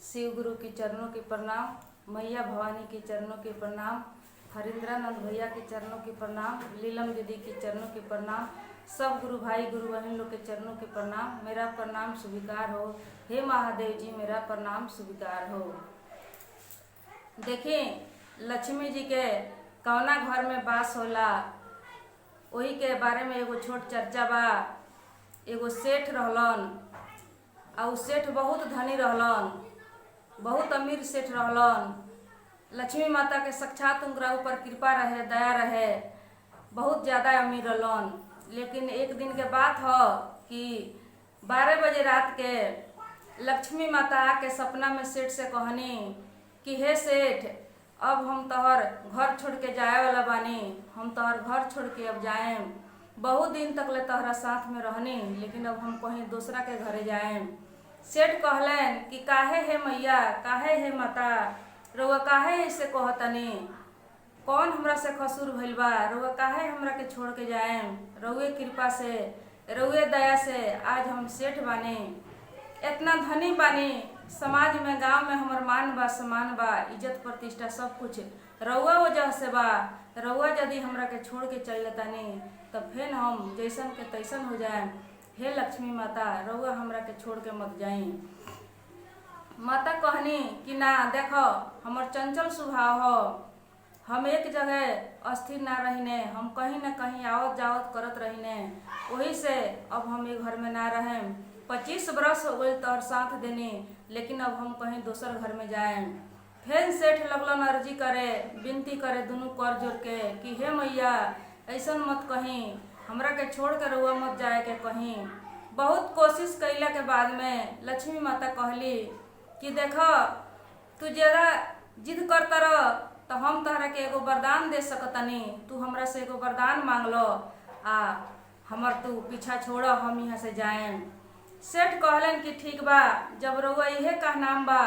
शिव गुरु के चरणों के प्रणाम, मैया भवानी के चरणों के प्रणाम, हरिंद्रानंद भैया के चरणों के प्रणाम, लीलम दीदी के चरणों के प्रणाम, सब गुरु भाई गुरु बहन लोग के चरणों के प्रणाम। मेरा प्रणाम स्वीकार हो। हे महादेव जी, मेरा प्रणाम स्वीकार हो। देखिए, लक्ष्मी जी के कौना घर में वास होला, वही के बारे में एगो छोट चर्चा बा। एगो सेठ रहलन और सेठ बहुत धनी रहलन, बहुत अमीर सेठ रहलन। लक्ष्मी माता के साक्षात उनकरा ऊपर कृपा रहे, दया रहे, बहुत ज़्यादा अमीर रहलन। लेकिन एक दिन के बात हो कि 12 बजे रात के लक्ष्मी माता आके सपना में सेठ से कहनी कि हे सेठ, अब हम तोहर घर छोड़ के जाए वाला बानी, हम तोहर घर छोड़ के अब जाएम। बहुत दिन तक ले तोहरा साथ में रहनी, लेकिन अब हम कहीं दूसरा के घरे जाएम। सेठ कहलन कि काहे हे मैया, काहे हे माता, रउआ काहे ऐसे कहतनी, कौन हमरा से कसूर भइल बा, रउआ काहे हमरा के छोड़ के जाएम। रउए कृपा से, रउए दया से आज हम सेठ बानी, इतना धनी बानी, समाज में गांव में हमर मान बा, सम्मान बा, इज्जत प्रतिष्ठा सब कुछ रउआ वजह से बा। रउआ यदि हमरा के छोड़ के चल जातानी तब फिर हम जैसन के तैसन हो जाएम। हे लक्ष्मी माता, रउआ हमरा के छोड़ के मत जाई। माता कहनी कि ना, देखो हमर चंचल स्वभाव हो, हम एक जगह अस्थिर ना रहीने, हम कहीं ना कहीं आवत जावत करत रहीने, वही से अब हम एक घर में ना रहें। 25 बरस हो गई तोहर साथ देनी, लेकिन अब हम कहीं दूसर घर में जाएं। फिर सेठ लगलन अर्जी करे, विनती करे दोनों कर जोड़ के कि हे मैया, ऐसा मत कहीं, हमरा के छोड़ के रउआ मत जाए के कहीं। बहुत कोशिश कैला के बाद में लक्ष्मी माता कहली कि देखो, तू ज़्यादा जिद करता रह तो हम तहरा के एगो वरदान दे सकतनी, तू हमरा से एगो वरदान मांग लो आ हमर तू पीछा छोड़, हम यहाँ से जाएं। सेठ कहलन कि ठीक बा, जब रउआ इहे कहनाम बा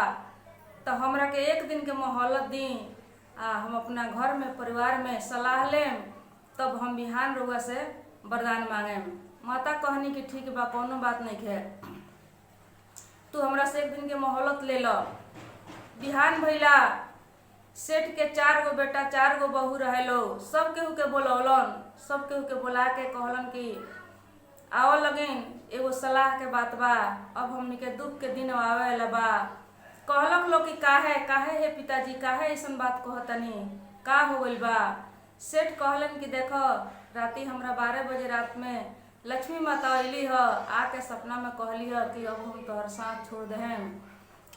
तो हमरा के एक दिन के मोहलत दी, आ हम अपना घर में परिवार में सलाह लेम, तब हम बिहान रउआ से वरदान मांगेम। माता कहनी कि ठीक बा, कोनो बात नहीं है, तू हमरा से एक दिन के मोहलत ले लो। बिहान भइला, सेठ के 4 गो बेटा 4 गो बहू रहे लो, सब केहू के बोलौलन, सब केहू के बुला के कहलन कि आओ लगिन, एगो सलाह के बात बा, अब हमनी के दुख के दिन आवे वाला बा। कहलक लोग कि काहे काहे हे पिताजी, काहे ऐसन बात कहतनी, का हो गइल बा। सेठ कहलन कि देखो, राती हमरा 12 बजे रात में लक्ष्मी माता अइली ह, आके सपना में कहली ह कि अब हम तोहर साथ छोड़ देहम,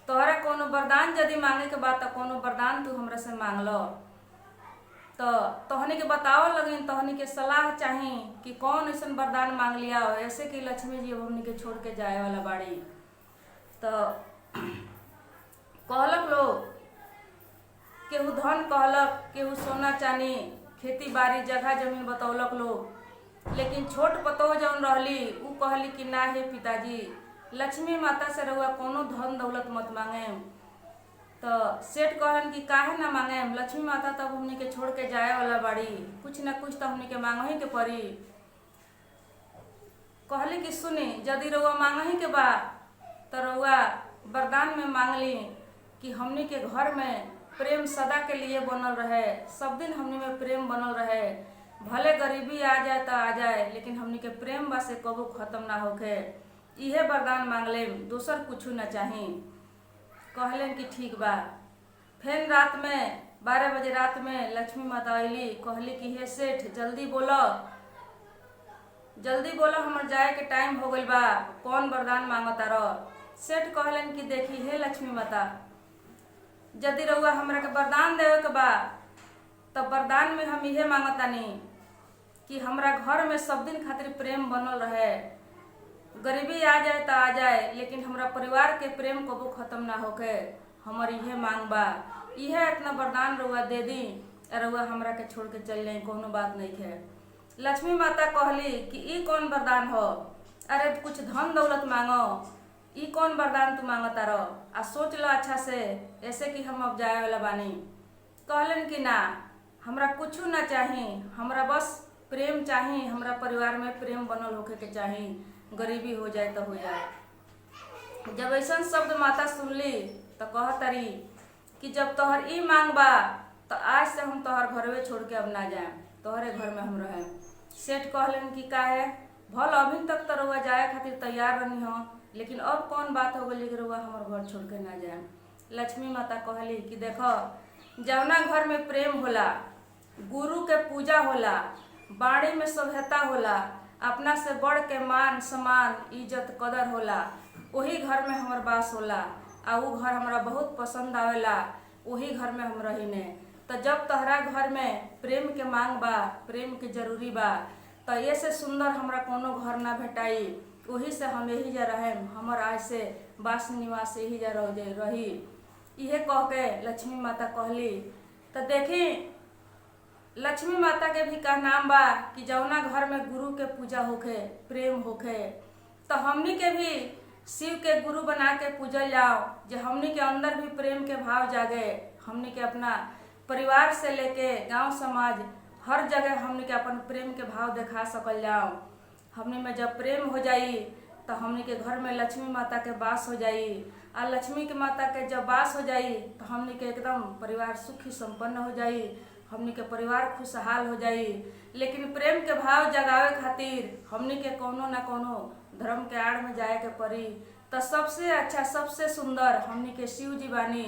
तोहरा कोनो वरदान यदि मांगे के बात, कोनो वरदान तू हमरा से मांग लो। तो तोहनी के बताओ लगिन, तोहनी के सलाह चाही कि कौन ऐसा वरदान मांग लिया हो, ऐसे कि लक्ष्मी जी अब हमनी के छोड़ के जाए वाला बाड़ी। तो कहलक लोग, केहू धन कहलक, केहू सोना चानी, खेती बाड़ी जगह जमीन बतौलक लोग। लेकिन छोट पतोह जौन रहली, उ कहली कि ना हे पिताजी, लक्ष्मी माता से रउआ कोनो धन दौलत मत मांगे। तो सेठ कहलन कि काहे ना मांगे, लक्ष्मी माता तब हमनी के छोड़ के जाए वाला बाड़ी, कुछ ना कुछ तो हमनी के मांगही के पड़ी। कहली कि सुनी, यदि रउआ मांगही के बा तो रउआ वरदान में मांग ली कि हमनी के घर में प्रेम सदा के लिए बनल रहे, सब दिन हमनी में प्रेम बनल रहे, भले गरीबी आ जाए तो आ जाए, लेकिन हमनी के प्रेम बा से कबो खत्म ना होके, इहे वरदान मांग लेम, दूसर कुछ ना चाही। कहलन कि ठीक बा। फिर रात में 12 बजे रात में लक्ष्मी माता अइली, कहली कि हे सेठ, जल्दी बोलो, जल्दी बोलो, हमर जाए के टाइम हो गइल बा, कौन वरदान मांगता रह। सेठ कहलन कि देखी हे लक्ष्मी माता, यदि रउआ हमरा के वरदान देवे के बा तब वरदान में हम इहे मांगतानी कि हमरा घर में सब दिन खातिर प्रेम बनल रहे, गरीबी आ जाए तो आ जाए, लेकिन हमरा परिवार के प्रेम कबो खत्म ना होके, हमर इहे मांग बा। इहे इतना वरदान रउआ दे दी, रउआ हमरा के छोड़ के चल जाई, कोनो बात नहीं है। लक्ष्मी माता कहली कि ई कौन वरदान हो, अरे कुछ धन दौलत मांगो, ई कौन वरदान तू मांगता रह, आ सोच लो अच्छा से, ऐसे कि हम अब जाए वाला बानी। कहलन कि ना, हमरा कुछ ना चाही, हमरा बस प्रेम चाही, हमरा परिवार में प्रेम बनल होके के चाही, गरीबी हो जाए तो हो जाए। जब ऐसा शब्द माता सुनली तो कह तरी कि जब तोहर ई मांग बा तो आज से हम तोहर घरवे छोड़ के अब ना जाए, तोहरे घर में हम रहें। सेठ कहलन कि काहे, भल अभी तक तो रउआ जाए खातिर तैयार रहनी हो, लेकिन अब कौन बात हो गई कि रउआ हमार घर छोड़ के ना जाए। लक्ष्मी माता कहली कि देखो, जवना घर में प्रेम होला, गुरु के पूजा होला, बाणी में सभ्यता होला, अपना से बढ़ के मान सम्मान इज्जत कदर होला, वही घर में हमार बास होला। आ उ घर हमरा बहुत पसंद आवेला, वही घर में हम रहीने। तो जब तहरा घर में प्रेम के मांग बा, प्रेम के जरूरी बा, तो ये से सुंदर हमरा कोनो घर ना भेटाई, वही से हम यही जा रहे, हमर आज से बास निवास यही जा रही। इहे कह के लक्ष्मी माता कहली। तो देखी, लक्ष्मी माता के भी का नाम बा कि जौना घर में गुरु के पूजा होखे, प्रेम होखे, तो हमनी के भी शिव के गुरु बना के पूजल जाओ, जो हमनी के अंदर भी प्रेम के भाव जागे। हमनी के अपना परिवार से लेके गांव समाज हर जगह हमनी के अपन प्रेम के भाव दिखा सकल जाओ। हमनी में जब प्रेम हो जाई तो हमनी के घर में लक्ष्मी माता के वास हो जाई, और लक्ष्मी के माता के जब वास हो जाई तो हमनी के एकदम परिवार सुखी संपन्न हो जाई, हमनी के परिवार खुशहाल हो जाई। लेकिन प्रेम के भाव जगावे खातिर हमनी के कोनो ना कोनो धर्म के आड़ में जाए के पड़ी। तो सबसे अच्छा सबसे सुंदर हमनी के शिव जी बानी।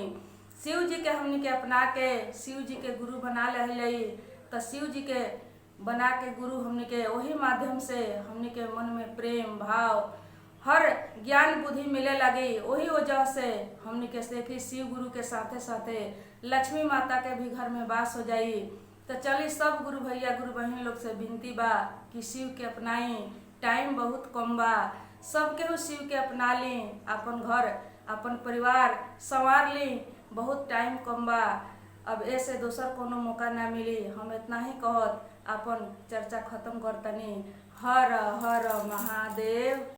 शिव जी के हमनी के अपना के शिव जी के गुरु बना ले। तो शिव जी के बना के गुरु हमनी के वही माध्यम से हमनी के मन में प्रेम भाव हर ज्ञान बुद्धि मिले लगी। वही वजह से हमनी के देखी शिव गुरु के साथे साथे लक्ष्मी माता के भी घर में वास हो जाई। तो चली सब गुरु भैया गुरु बहन लोग से विनती बा कि शिव के अपनाई, टाइम बहुत कम बा, सब केहू शिव के अपना ली, अपन घर अपन परिवार संवार ली, बहुत टाइम कम बा, अब ऐसे दोसर कोनो मौका ना मिली। हम इतना ही कहत अपन चर्चा खत्म करतनी। हर हर महादेव।